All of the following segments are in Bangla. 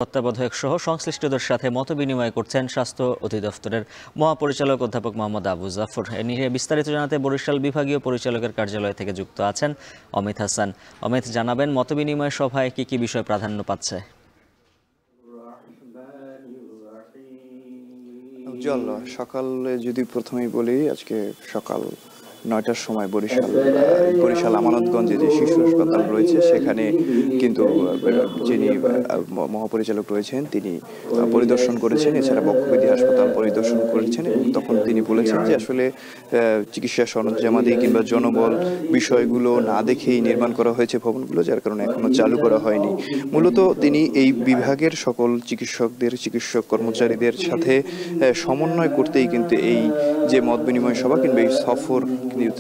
তত্ত্বাবধায়ক সহ সংশ্লিষ্টদের সাথে মতবিনিময় করছেন স্বাস্থ্য অধিদপ্তরের মহাপরিচালক অধ্যাপক মোহাম্মদ আবু জাফর। এ নিয়ে বিস্তারিত জানাতে বরিশাল বিভাগীয় পরিচালকের কার্যালয় থেকে যুক্ত আছেন অমিত হাসান। অমিত, জানাবেন মতবিনিময় সভায় কি কি বিষয় প্রাধান্য পাচ্ছে? উজ্জ্বল, সকালে যদি প্রথমেই বলি, আজকে সকাল ৯টার সময় বরিশাল আমানতগঞ্জে যে শিশু হাসপাতাল রয়েছে সেখানে কিন্তু যিনি মহাপরিচালক রয়েছেন তিনি পরিদর্শন করেছেন, এছাড়া বক্ষব্যাধি হাসপাতাল পরিদর্শন করেছেন এবং তখন তিনি বলেছেন যে আসলে চিকিৎসা সরঞ্জামাদি কিংবা জনবল বিষয়গুলো না দেখেই নির্মাণ করা হয়েছে ভবনগুলো, যার কারণে এখনো চালু করা হয়নি। মূলত তিনি এই বিভাগের সকল চিকিৎসক কর্মচারীদের সাথে সমন্বয় করতেই কিন্তু এই যে মত বিনিময় সভা কিংবা এই সফর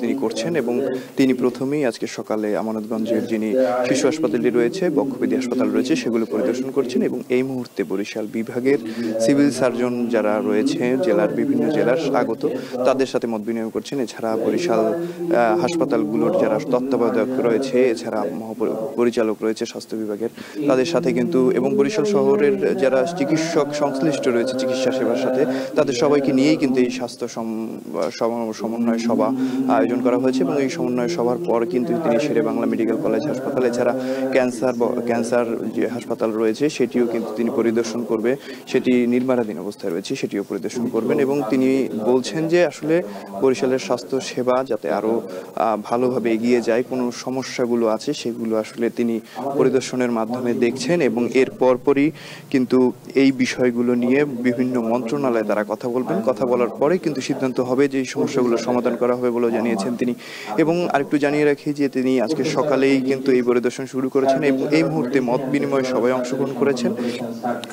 তিনি করছেন এবং তিনি প্রথমেই আজকে সকালে আমানতগঞ্জের যিনি শিশু হাসপাতালটি রয়েছে, বক্ষব্যাধি হাসপাতাল রয়েছে, সেগুলো পরিদর্শন করছেন এবং এই মুহূর্তে বরিশাল বিভাগের সিভিল সার্জন যারা রয়েছে জেলার বিভিন্ন জেলার আগত তাদের সাথে মত বিনিময় করছেন। এছাড়া বরিশাল হাসপাতালগুলোর যারা তত্ত্বাবধায়ক রয়েছে, এছাড়া মহাপরিচালক রয়েছে স্বাস্থ্য বিভাগের, তাদের সাথে কিন্তু এবং বরিশাল শহরের যারা চিকিৎসক সংশ্লিষ্ট রয়েছে চিকিৎসা সেবার সাথে, তাদের সবাইকে নিয়েই কিন্তু এই স্বাস্থ্য সমন্বয় সভা আয়োজন করা হয়েছে এবং এই সমন্বয় সভার পর কিন্তু তিনি শেরে বাংলা মেডিকেল কলেজ হাসপাতাল, এছাড়া ক্যান্সার যে হাসপাতাল রয়েছে সেটিও কিন্তু তিনি পরিদর্শন করবে, সেটি নির্মাণাধীন অবস্থায় রয়েছে, সেটিও পরিদর্শন করবেন এবং তিনি বলছেন যে আসলে বরিশালের স্বাস্থ্য সেবা যাতে আরো ভালোভাবে এগিয়ে যায়, কোনো সমস্যাগুলো আছে সেগুলো আসলে তিনি পরিদর্শনের মাধ্যমে দেখছেন এবং এর পরপরই কিন্তু এই বিষয়গুলো নিয়ে বিভিন্ন মন্ত্রণালয়ে তারা কথা বলবেন। কথা বলার পরে কিন্তু সিদ্ধান্ত হবে যে এই সমস্যাগুলো সমাধান করা হবে বলে জানিয়েছেন তিনি। এবং আরেকটু জানিয়ে রাখি যে তিনি আজকে সকালেই কিন্তু এই পরিদর্শন শুরু করেছেন এবং এই মুহূর্তে মত বিনিময় সভায় অংশগ্রহণ করেছেন।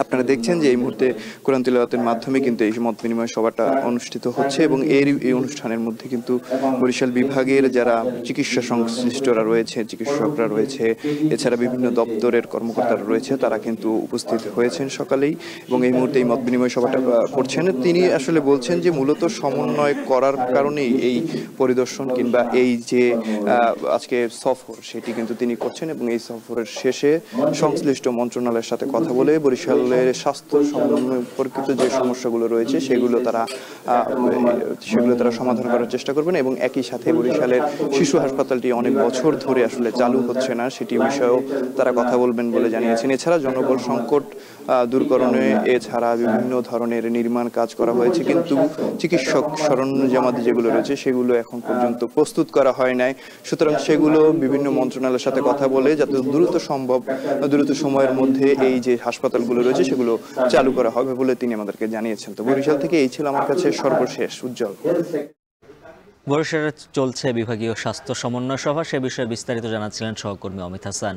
আপনারা দেখছেন যে এই মুহূর্তে কোরআন তিলাওয়াতের মাধ্যমে কিন্তু এই মত বিনিময় সভাটা অনুষ্ঠিত হচ্ছে এবং এই অনুষ্ঠানের মধ্যে কিন্তু বরিশাল বিভাগের যারা চিকিৎসা সংশ্লিষ্টরা রয়েছে, চিকিৎসকরা রয়েছে, এছাড়া বিভিন্ন দপ্তরের কর্মকর্তারা রয়েছে, তারা কিন্তু উপস্থিত হয়েছেন সকালেই এবং এই মুহূর্তে এই মত বিনিময় সভাটা করছেন। তিনি আসলে বলছেন যে মূলত সমন্বয় করার কারণেই এই পরিদর্শন কিংবা এই যে আজকে সফর সেটি কিন্তু তিনি করছেন এবং এই সফরের শেষে সংশ্লিষ্ট মন্ত্রণালয়ের সাথে কথা বলে বরিশালের স্বাস্থ্য সম্পর্কিত যে সমস্যাগুলো রয়েছে সেগুলো তারা সমাধান করার চেষ্টা করবেন এবং একই সাথে বরিশালের শিশু হাসপাতালটি অনেক বছর ধরে আসলে চালু হচ্ছে না, সেটি বিষয়েও তারা কথা বলবেন বলে জানিয়েছেন। এছাড়া জনবল সংকট দূরকরণে এছাড়া বিভিন্ন ধরনের নির্মাণ কাজ করা হয়েছে, কিন্তু চিকিৎসক সরঞ্জামাদি যেগুলো রয়েছে সেগুলো এখন পর্যন্ত প্রস্তুত করা হয় নাই। সুতরাং সেগুলো বিভিন্ন মন্ত্রণালয়ের সাথে কথা বলে যাতে দ্রুত সময়ের মধ্যে এই যে হাসপাতালগুলো রয়েছে সেগুলো চালু করা হবে বলে তিনি আমাদেরকে জানিয়েছেন। তো বরিশাল থেকে এই ছিল আমার কাছে সর্বশেষ। উজ্জ্বল। বরিশালে চলছে বিভাগীয় স্বাস্থ্য সমন্বয় সভা, সে বিষয়ে বিস্তারিত জানাচ্ছিলেন সহকর্মী অমিত হাসান।